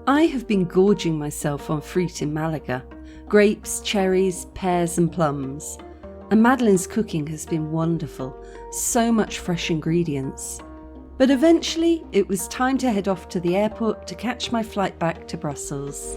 I have been gorging myself on fruit in Malaga. Grapes, cherries, pears and plums. And Madeleine's cooking has been wonderful. So much fresh ingredients. But eventually it was time to head off to the airport to catch my flight back to Brussels.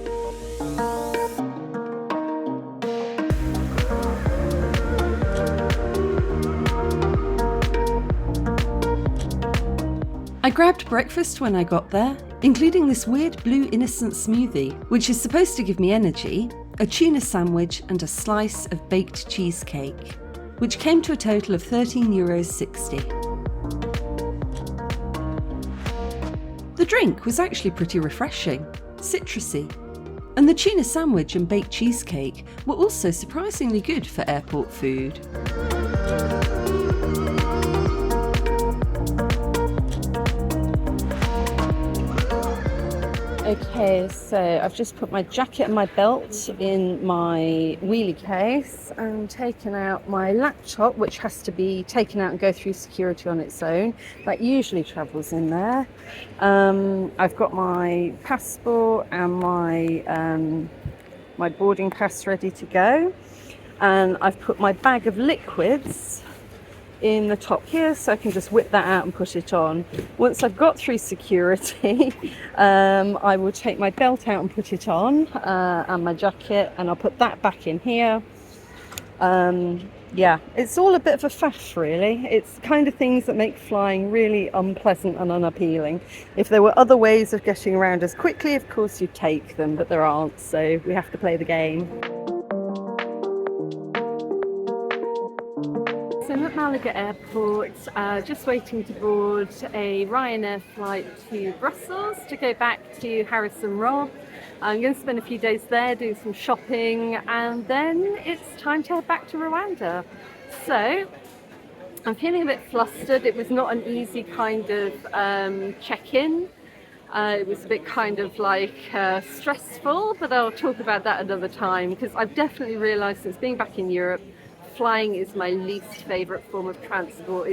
I grabbed breakfast when I got there, including this weird blue innocent smoothie, which is supposed to give me energy, a tuna sandwich and a slice of baked cheesecake, which came to a total of €13.60. The drink was actually pretty refreshing, citrusy, and the tuna sandwich and baked cheesecake were also surprisingly good for airport food. Okay, so I've just put my jacket and my belt in my wheelie case and taken out my laptop, which has to be taken out and go through security on its own. That usually travels in there. I've got my passport and my boarding pass ready to go. And I've put my bag of liquids in the top here, so I can just whip that out and put it on. Once I've got through security, I will take my belt out and put it on, and my jacket, and I'll put that back in here. Yeah, it's all a bit of a faff really. It's the kind of things that make flying really unpleasant and unappealing. If there were other ways of getting around as quickly, of course you'd take them, but there aren't, so we have to play the game. So I'm at Malaga Airport, just waiting to board a Ryanair flight to Brussels to go back to Harris and Rob. I'm going to spend a few days there, do some shopping, and then it's time to head back to Rwanda. So I'm feeling a bit flustered. It was not an easy kind of check-in. It was a bit kind of like stressful, but I'll talk about that another time, because I've definitely realised since being back in Europe, flying is my least favourite form of transport.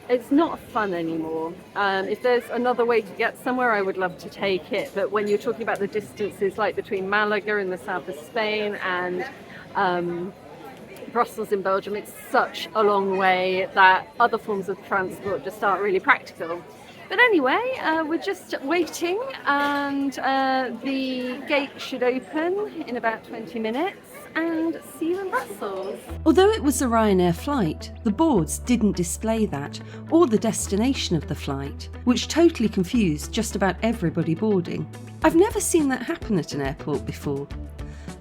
It's not fun anymore. If there's another way to get somewhere, I would love to take it. But when you're talking about the distances like between Malaga in the south of Spain and Brussels in Belgium, it's such a long way that other forms of transport just aren't really practical. But anyway, we're just waiting, and the gate should open in about 20 minutes. And see you in Brussels. Although it was a Ryanair flight, the boards didn't display that, or the destination of the flight, which totally confused just about everybody boarding. I've never seen that happen at an airport before.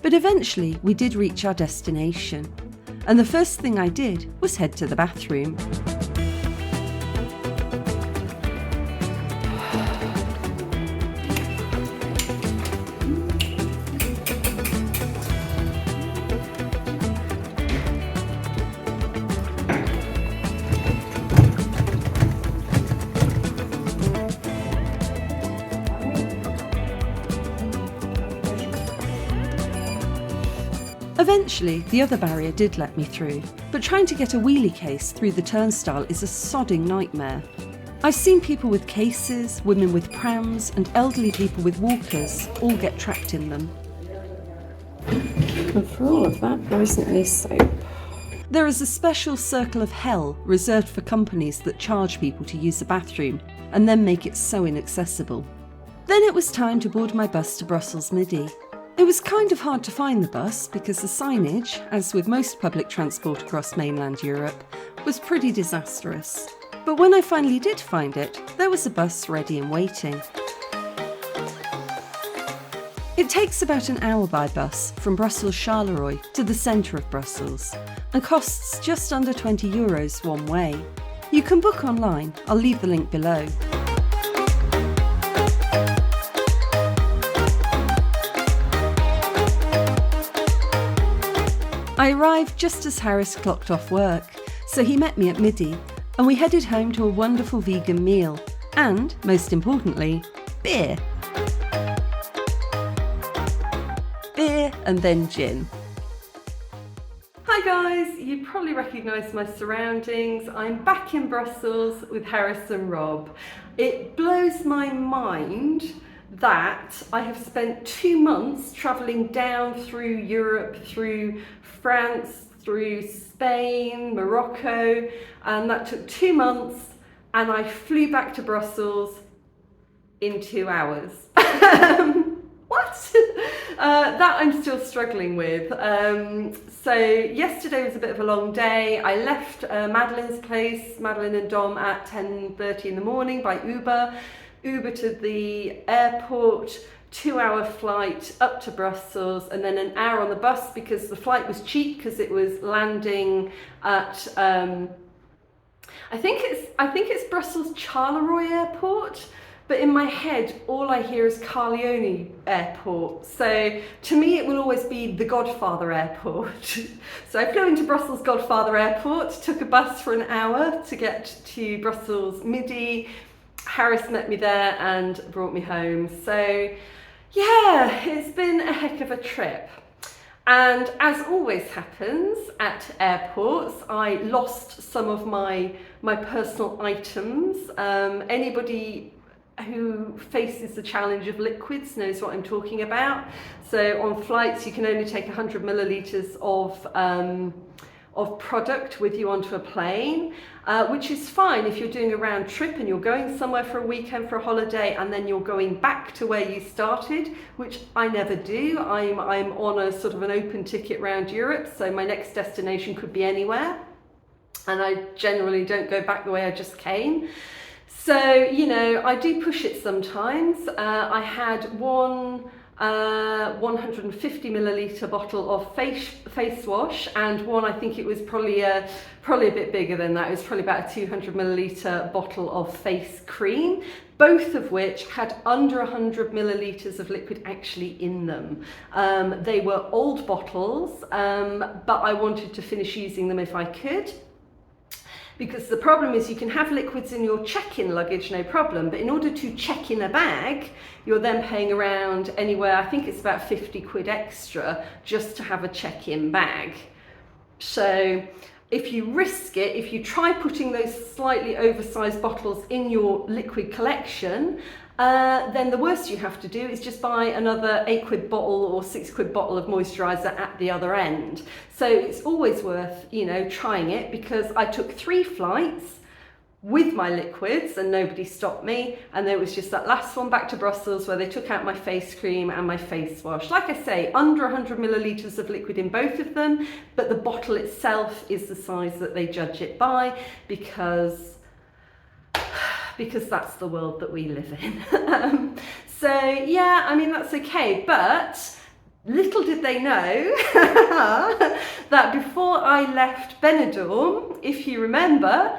But eventually we did reach our destination, and the first thing I did was head to the bathroom. Eventually, the other barrier did let me through, but trying to get a wheelie case through the turnstile is a sodding nightmare. I've seen people with cases, women with prams, and elderly people with walkers all get trapped in them. And for all of that, there isn't any soap. There is a special circle of hell reserved for companies that charge people to use the bathroom and then make it so inaccessible. Then it was time to board my bus to Brussels Midi. It was kind of hard to find the bus because the signage, as with most public transport across mainland Europe, was pretty disastrous. But when I finally did find it, there was a bus ready and waiting. It takes about an hour by bus from Brussels Charleroi to the centre of Brussels and costs just under €20 one way. You can book online, I'll leave the link below. I arrived just as Harris clocked off work, so he met me at Midi, and we headed home to a wonderful vegan meal, and, most importantly, beer. Beer and then gin. Hi guys, you probably recognise my surroundings. I'm back in Brussels with Harris and Rob. It blows my mind that I have spent 2 months travelling down through Europe, through France, through Spain, Morocco, and that took 2 months, and I flew back to Brussels in 2 hours. What? That I'm still struggling with. So yesterday was a bit of a long day. I left Madeleine's place, Madeleine and Dom, at 10:30 in the morning by Uber to the airport, 2-hour flight up to Brussels, and then an hour on the bus because the flight was cheap because it was landing at I think it's Brussels Charleroi Airport. But in my head, all I hear is Carleone Airport. So to me, it will always be the Godfather Airport. So I flew into Brussels Godfather Airport, took a bus for an hour to get to Brussels Midi. Harris met me there and brought me home. So yeah, it's been a heck of a trip. And as always happens at airports, I lost some of my personal items. Anybody who faces the challenge of liquids knows what I'm talking about. So on flights, you can only take 100 millilitres of product with you onto a plane, which is fine if you're doing a round trip and you're going somewhere for a weekend for a holiday and then you're going back to where you started, which I never do. I'm on a sort of an open ticket round Europe, so my next destination could be anywhere, and I generally don't go back the way I just came. So, you know, I do push it sometimes. I had one 150 milliliter bottle of face wash, and one, I think it was probably a bit bigger than that. It was probably about a 200 milliliter bottle of face cream, both of which had under 100 milliliters of liquid actually in them. They were old bottles, but I wanted to finish using them if I could. Because the problem is you can have liquids in your check-in luggage, no problem, but in order to check in a bag, you're then paying around anywhere, I think it's about 50 quid extra just to have a check-in bag. So if you risk it, if you try putting those slightly oversized bottles in your liquid collection, then the worst you have to do is just buy another 8 quid bottle or 6 quid bottle of moisturiser at the other end. So it's always worth, you know, trying it, because I took 3 flights with my liquids and nobody stopped me, and there was just that last one back to Brussels where they took out my face cream and my face wash. Like I say, under 100 millilitres of liquid in both of them, but the bottle itself is the size that they judge it by, because that's the world that we live in. So yeah, I mean, that's okay, but little did they know that before I left Benidorm, if you remember,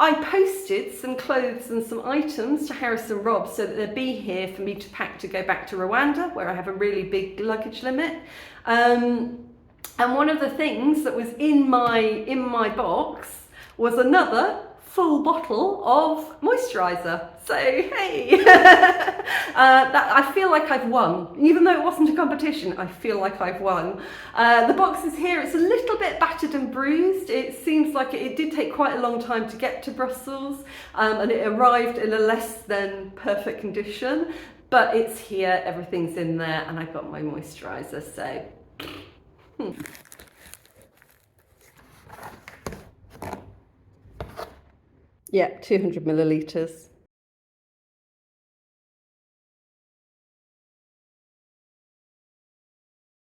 I posted some clothes and some items to Harris and Rob so that they'd be here for me to pack to go back to Rwanda, where I have a really big luggage limit. And one of the things that was in my box was another full bottle of moisturiser. So hey, that, I feel like I've won. Even though it wasn't a competition, I feel like I've won. The box is here. It's a little bit battered and bruised. It seems like it did take quite a long time to get to Brussels, and it arrived in a less than perfect condition, but it's here, everything's in there, and I've got my moisturiser, so. Yeah, 200 millilitres.